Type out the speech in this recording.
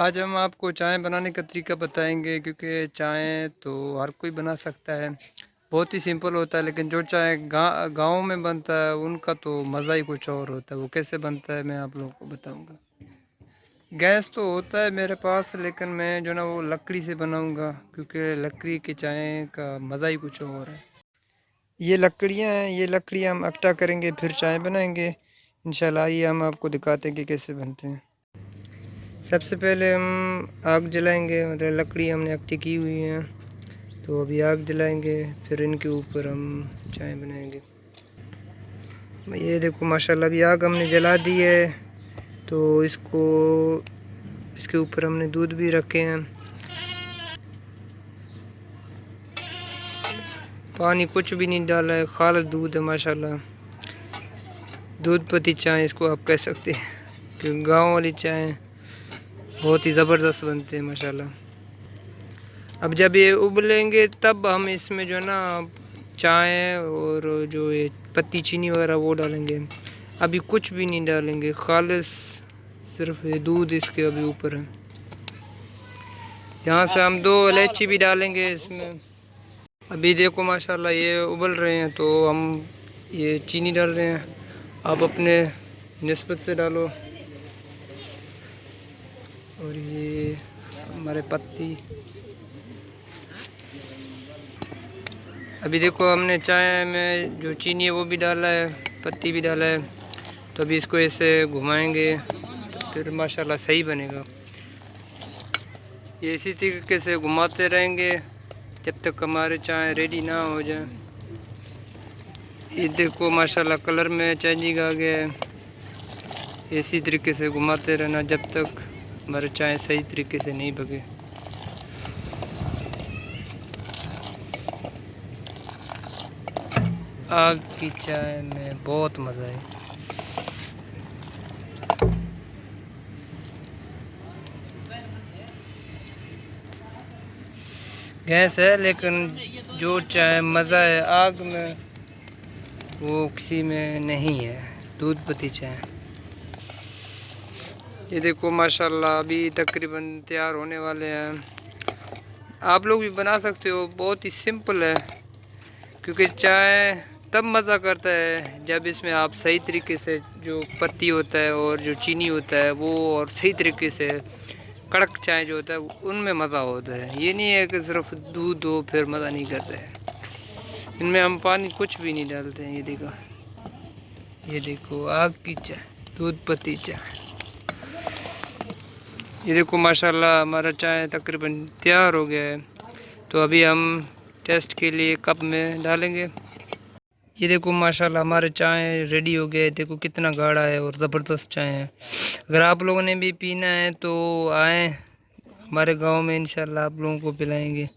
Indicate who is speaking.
Speaker 1: आज हम आपको चाय बनाने का तरीका बताएंगे क्योंकि चाय तो हर कोई बना सकता है। बहुत ही सिंपल होता है, लेकिन जो चाय गाँव में बनता है उनका तो मज़ा ही कुछ और होता है। वो कैसे बनता है मैं आप लोगों को बताऊंगा। गैस तो होता है मेरे पास, लेकिन मैं जो ना वो लकड़ी से बनाऊंगा क्योंकि लकड़ी की चाय का मज़ा ही कुछ और है। ये लकड़ियाँ हैं, ये लकड़ियाँ हम इकट्ठा करेंगे फिर चाय बनाएंगे इंशाल्लाह। ये हम आपको दिखाते हैं कि कैसे बनते हैं। सबसे पहले हम आग जलाएंगे, मतलब लकड़ी हमने इकट्ठी की हुई है तो अभी आग जलाएंगे, फिर इनके ऊपर हम चाय बनाएंगे। ये देखो माशाल्लाह अभी आग हमने जला दी है, तो इसके ऊपर हमने दूध भी रखे हैं। पानी कुछ भी नहीं डाला है, खालिस दूध है माशाल्लाह। दूध पत्ती चाय इसको आप कह सकते हैं, क्योंकि गाँव वाली चाय बहुत ही ज़बरदस्त बनते हैं माशाल्लाह। अब जब ये उबलेंगे तब हम इसमें जो है ना चाय और जो ये पत्ती चीनी वगैरह वो डालेंगे। अभी कुछ भी नहीं डालेंगे, खालिस सिर्फ ये दूध इसके अभी ऊपर है। यहाँ से हम 2 इलायची भी डालेंगे इसमें। अभी देखो माशाल्लाह ये उबल रहे हैं, तो हम ये चीनी डाल रहे हैं। आप अपने निस्बत से डालो। और ये हमारे पत्ती, अभी देखो हमने चाय में जो चीनी है वो भी डाला है, पत्ती भी डाला है। तो अभी इसको ऐसे घुमाएंगे, फिर माशाल्लाह सही बनेगा। ये इसी तरीके से घुमाते रहेंगे जब तक हमारे चाय रेडी ना हो जाए। ये देखो माशाल्लाह कलर में चेंजिंग आ गया है। इसी तरीके से घुमाते रहना जब तक हमारे चाय सही तरीके से नहीं पके। आग की चाय में बहुत मज़ा है। गैस है, लेकिन जो चाय मज़ा है आग में वो किसी में नहीं है। दूध पत्ती चाय। ये देखो माशाल्लाह अभी तकरीबन तैयार होने वाले हैं। आप लोग भी बना सकते हो, बहुत ही सिंपल है। क्योंकि चाय तब मज़ा करता है जब इसमें आप सही तरीके से जो पत्ती होता है और जो चीनी होता है वो, और सही तरीके से कड़क चाय जो होता है उनमें मज़ा होता है। ये नहीं है कि सिर्फ दूध हो फिर मज़ा नहीं करता है। इनमें हम पानी कुछ भी नहीं डालते हैं। ये देखो आग की चाय, दूध पत्ती चाय। ये देखो माशाल्लाह हमारा चाय तकरीबन तैयार हो गया है। तो अभी हम टेस्ट के लिए कप में डालेंगे। ये देखो माशाल्लाह हमारे चाय रेडी हो गया है। देखो कितना गाढ़ा है और ज़बरदस्त चाय है। अगर आप लोगों ने भी पीना है तो आएँ हमारे गांव में, इंशाल्लाह आप लोगों को पिलाएंगे।